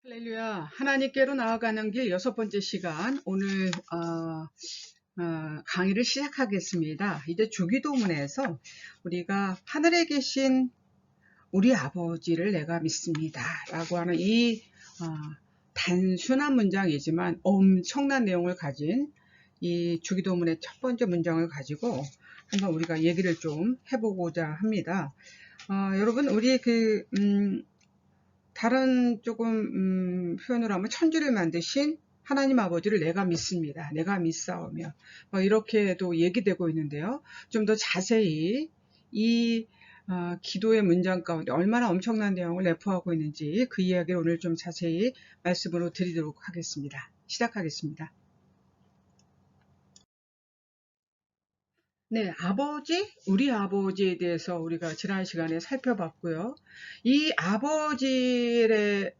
할렐루야. 하나님께로 나아가는 길 6번째 시간. 오늘 강의를 시작하겠습니다. 이제 주기도문에서 우리가 하늘에 계신 우리 아버지를 내가 믿습니다 라고 하는 이 단순한 문장이지만 엄청난 내용을 가진 이 주기도문의 첫 번째 문장을 가지고 한번 우리가 얘기를 좀 해보고자 합니다. 여러분, 우리 다른 조금 표현을 하면 천지를 만드신 하나님 아버지를 내가 믿습니다. 내가 믿사오며 이렇게도 얘기되고 있는데요. 좀 더 자세히 이 기도의 문장 가운데 얼마나 엄청난 내용을 내포하고 있는지 그 이야기를 오늘 좀 자세히 말씀으로 드리도록 하겠습니다. 시작하겠습니다. 네, 우리 아버지에 대해서 우리가 지난 시간에 살펴봤고요. 이 아버지로부터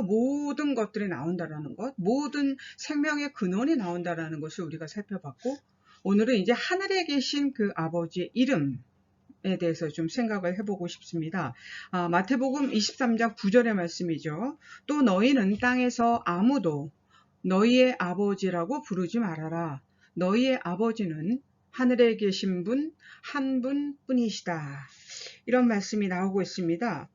모든 것들이 나온다라는 것, 모든 생명의 근원이 나온다라는 것을 우리가 살펴봤고, 오늘은 이제 하늘에 계신 그 아버지의 이름에 대해서 좀 생각을 해보고 싶습니다. 마태복음 23장 9절의 말씀이죠. 또 너희는 땅에서 아무도 너희의 아버지라고 부르지 말아라. 너희의 아버지는 하늘에 계신 분, 한 분뿐이시다. 이런 말씀이 나오고 있습니다.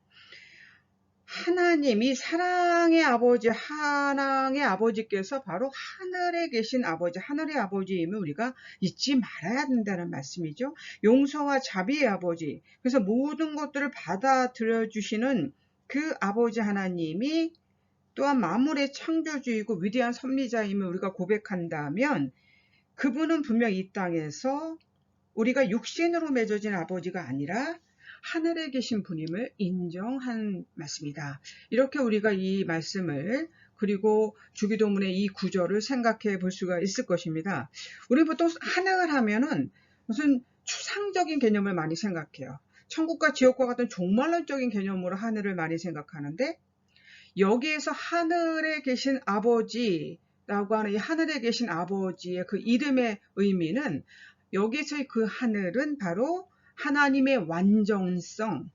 하나님이 사랑의 아버지, 하나님의 아버지께서 바로 하늘에 계신 아버지, 하늘의 아버지임을 우리가 잊지 말아야 된다는 말씀이죠. 용서와 자비의 아버지, 그래서 모든 것들을 받아들여 주시는 그 아버지 하나님이 또한 만물의 창조주이고 위대한 섭리자임을 우리가 고백한다면 그분은 분명 이 땅에서 우리가 육신으로 맺어진 아버지가 아니라 하늘에 계신 분임을 인정한 말씀이다. 이렇게 우리가 이 말씀을 그리고 주기도문의 이 구절을 생각해 볼 수가 있을 것입니다. 우리 보통 하늘 하면은 무슨 추상적인 개념을 많이 생각해요. 천국과 지옥과 같은 종말론적인 개념으로 하늘을 많이 생각하는데 여기에서 하늘에 계신 아버지라고 하는 이 하늘에 계신 아버지의 그 이름의 의미는 여기서의 그 하늘은 바로 하나님의 완전성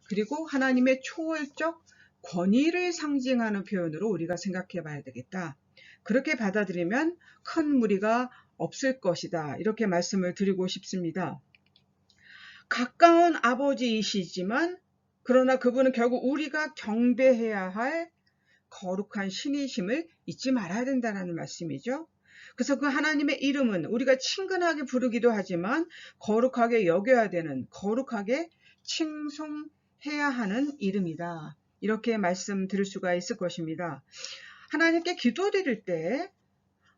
그리고 하나님의 초월적 권위를 상징하는 표현으로 우리가 생각해 봐야 되겠다. 그렇게 받아들이면 큰 무리가 없을 것이다. 이렇게 말씀을 드리고 싶습니다. 가까운 아버지이시지만 그러나 그분은 결국 우리가 경배해야 할 거룩한 신이심을 잊지 말아야 된다는 말씀이죠. 그래서 그 하나님의 이름은 우리가 친근하게 부르기도 하지만 거룩하게 여겨야 되는, 거룩하게 칭송해야 하는 이름이다. 이렇게 말씀드릴 수가 있을 것입니다. 하나님께 기도드릴 때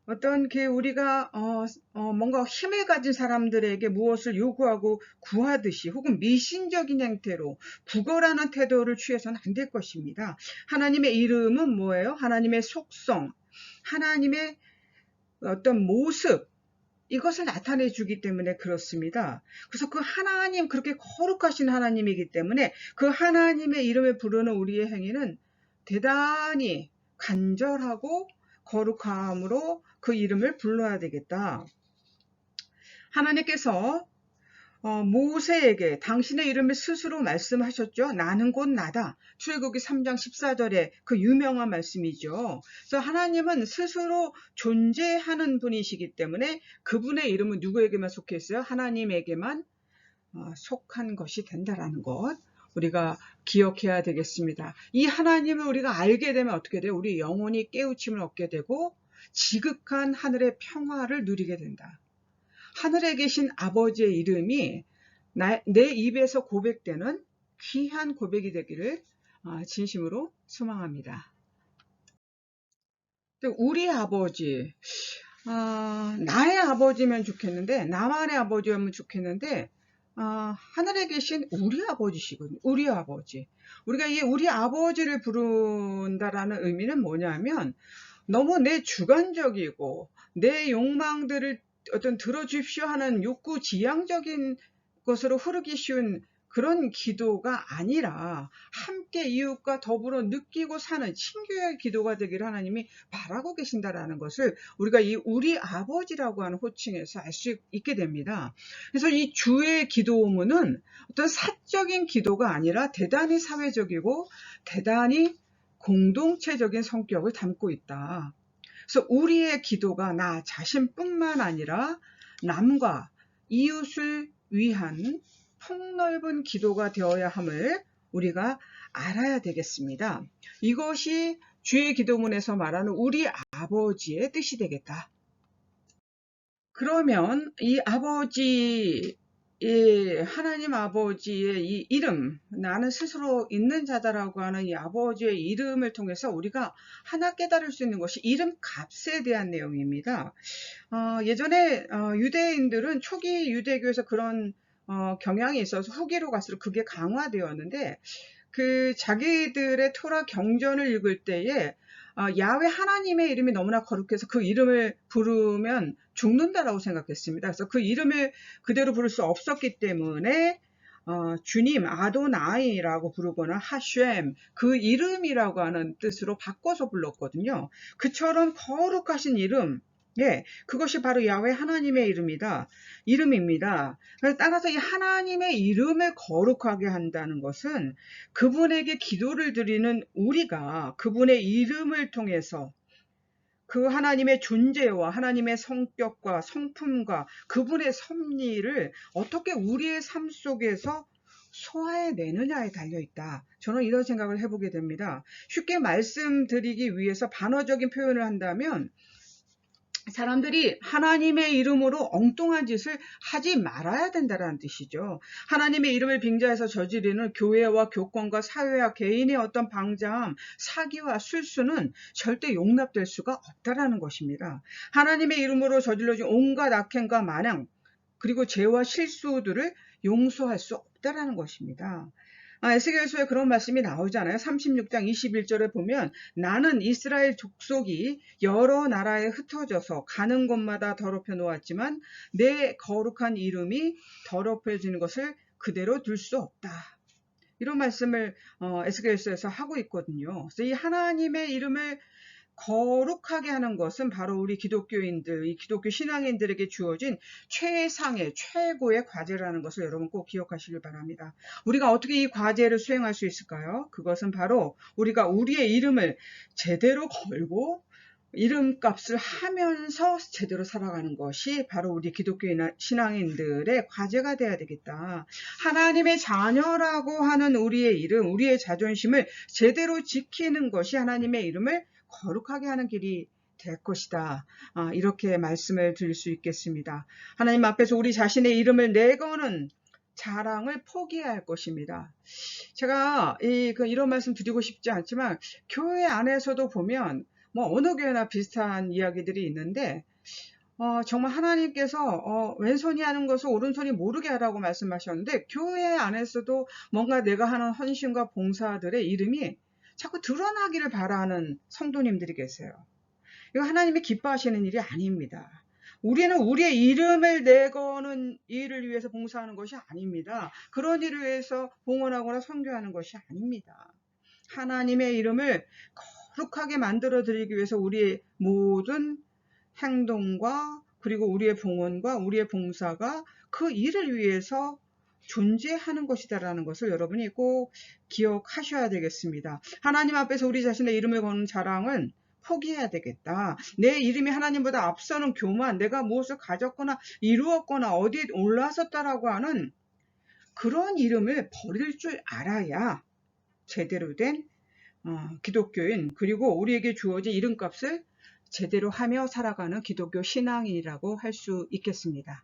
어떤 우리가 뭔가 힘을 가진 사람들에게 무엇을 요구하고 구하듯이 혹은 미신적인 행태로 구걸하는 태도를 취해서는 안 될 것입니다. 하나님의 이름은 뭐예요? 하나님의 속성, 하나님의 어떤 모습, 이것을 나타내 주기 때문에 그렇습니다. 그래서 그 하나님, 그렇게 거룩하신 하나님이기 때문에 그 하나님의 이름을 부르는 우리의 행위는 대단히 간절하고 거룩함으로 그 이름을 불러야 되겠다. 하나님께서 모세에게 당신의 이름을 스스로 말씀하셨죠. 나는 곧 나다. 출애굽기 3장 14절에 그 유명한 말씀이죠. 그래서 하나님은 스스로 존재하는 분이시기 때문에 그분의 이름은 누구에게만 속해 있어요? 하나님에게만 속한 것이 된다라는 것. 우리가 기억해야 되겠습니다. 이 하나님을 우리가 알게 되면 어떻게 돼요? 우리 영혼이 깨우침을 얻게 되고 지극한 하늘의 평화를 누리게 된다. 하늘에 계신 아버지의 이름이 내 입에서 고백되는 귀한 고백이 되기를 진심으로 소망합니다. 우리 아버지, 나의 아버지면 좋겠는데, 나만의 아버지면 좋겠는데, 하늘에 계신 우리 아버지시거든요. 우리 아버지. 우리가 이 우리 아버지를 부른다라는 의미는 뭐냐면 너무 내 주관적이고 내 욕망들을 어떤 들어주십시오 하는 욕구 지향적인 것으로 흐르기 쉬운 그런 기도가 아니라 함께 이웃과 더불어 느끼고 사는 친교의 기도가 되기를 하나님이 바라고 계신다라는 것을 우리가 이 우리 아버지라고 하는 호칭에서 알 수 있게 됩니다. 그래서 이 주의 기도문은 어떤 사적인 기도가 아니라 대단히 사회적이고 대단히 공동체적인 성격을 담고 있다. 그래서 우리의 기도가 나 자신뿐만 아니라 남과 이웃을 위한 폭넓은 기도가 되어야 함을 우리가 알아야 되겠습니다. 이것이 주의 기도문에서 말하는 우리 아버지의 뜻이 되겠다. 그러면 이 아버지, 하나님 아버지의 이 이름, 나는 스스로 있는 자다라고 하는 이 아버지의 이름을 통해서 우리가 하나 깨달을 수 있는 것이 이름값에 대한 내용입니다. 예전에 유대인들은 초기 유대교에서 그런 경향이 있어서 후기로 갈수록 그게 강화되었는데, 그 자기들의 토라 경전을 읽을 때에 야훼 하나님의 이름이 너무나 거룩해서 그 이름을 부르면 죽는다라고 생각했습니다. 그래서 그 이름을 그대로 부를 수 없었기 때문에 주님, 아도나이라고 부르거나 하쉔, 그 이름이라고 하는 뜻으로 바꿔서 불렀거든요. 그처럼 거룩하신 이름, 그것이 바로 야훼 하나님의 이름입니다. 따라서 이 하나님의 이름을 거룩하게 한다는 것은 그분에게 기도를 드리는 우리가 그분의 이름을 통해서 그 하나님의 존재와 하나님의 성격과 성품과 그분의 섭리를 어떻게 우리의 삶 속에서 소화해내느냐에 달려있다. 저는 이런 생각을 해보게 됩니다. 쉽게 말씀드리기 위해서 반어적인 표현을 한다면 사람들이 하나님의 이름으로 엉뚱한 짓을 하지 말아야 된다는 뜻이죠. 하나님의 이름을 빙자해서 저지르는 교회와 교권과 사회와 개인의 어떤 방자함, 사기와 술수는 절대 용납될 수가 없다라는 것입니다. 하나님의 이름으로 저질러진 온갖 악행과 만행, 그리고 죄와 실수들을 용서할 수 없다라는 것입니다. 에스겔서에 그런 말씀이 나오잖아요. 36장 21절에 보면 나는 이스라엘 족속이 여러 나라에 흩어져서 가는 곳마다 더럽혀 놓았지만 내 거룩한 이름이 더럽혀지는 것을 그대로 둘 수 없다. 이런 말씀을 에스겔서에서 하고 있거든요. 그래서 이 하나님의 이름을 거룩하게 하는 것은 바로 우리 기독교인들, 이 기독교 신앙인들에게 주어진 최상의 최고의 과제라는 것을 여러분 꼭 기억하시길 바랍니다. 우리가 어떻게 이 과제를 수행할 수 있을까요? 그것은 바로 우리가 우리의 이름을 제대로 걸고 이름값을 하면서 제대로 살아가는 것이 바로 우리 기독교 신앙인들의 과제가 돼야 되겠다. 하나님의 자녀라고 하는 우리의 이름, 우리의 자존심을 제대로 지키는 것이 하나님의 이름을 거룩하게 하는 길이 될 것이다. 이렇게 말씀을 드릴 수 있겠습니다. 하나님 앞에서 우리 자신의 이름을 내거는 자랑을 포기해야 할 것입니다. 제가 이런 말씀 드리고 싶지 않지만 교회 안에서도 보면 어느 교회나 비슷한 이야기들이 있는데 정말 하나님께서 왼손이 하는 것을 오른손이 모르게 하라고 말씀하셨는데 교회 안에서도 뭔가 내가 하는 헌신과 봉사들의 이름이 자꾸 드러나기를 바라는 성도님들이 계세요. 이거 하나님이 기뻐하시는 일이 아닙니다. 우리는 우리의 이름을 내거는 일을 위해서 봉사하는 것이 아닙니다. 그런 일을 위해서 봉헌하거나 선교하는 것이 아닙니다. 하나님의 이름을 거룩하게 만들어 드리기 위해서 우리의 모든 행동과 그리고 우리의 봉헌과 우리의 봉사가 그 일을 위해서 존재하는 것이다라는 것을 여러분이 꼭 기억하셔야 되겠습니다. 하나님 앞에서 우리 자신의 이름을 거는 자랑은 포기해야 되겠다. 내 이름이 하나님보다 앞서는 교만, 내가 무엇을 가졌거나 이루었거나 어디에 올라섰다라고 하는 그런 이름을 버릴 줄 알아야 제대로 된 기독교인, 그리고 우리에게 주어진 이름값을 제대로 하며 살아가는 기독교 신앙인이라고 할 수 있겠습니다.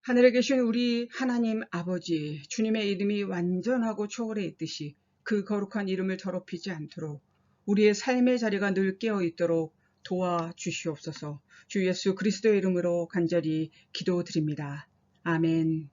하늘에 계신 우리 하나님 아버지, 주님의 이름이 완전하고 초월해 있듯이 그 거룩한 이름을 더럽히지 않도록 우리의 삶의 자리가 늘 깨어 있도록 도와주시옵소서. 주 예수 그리스도의 이름으로 간절히 기도드립니다. 아멘.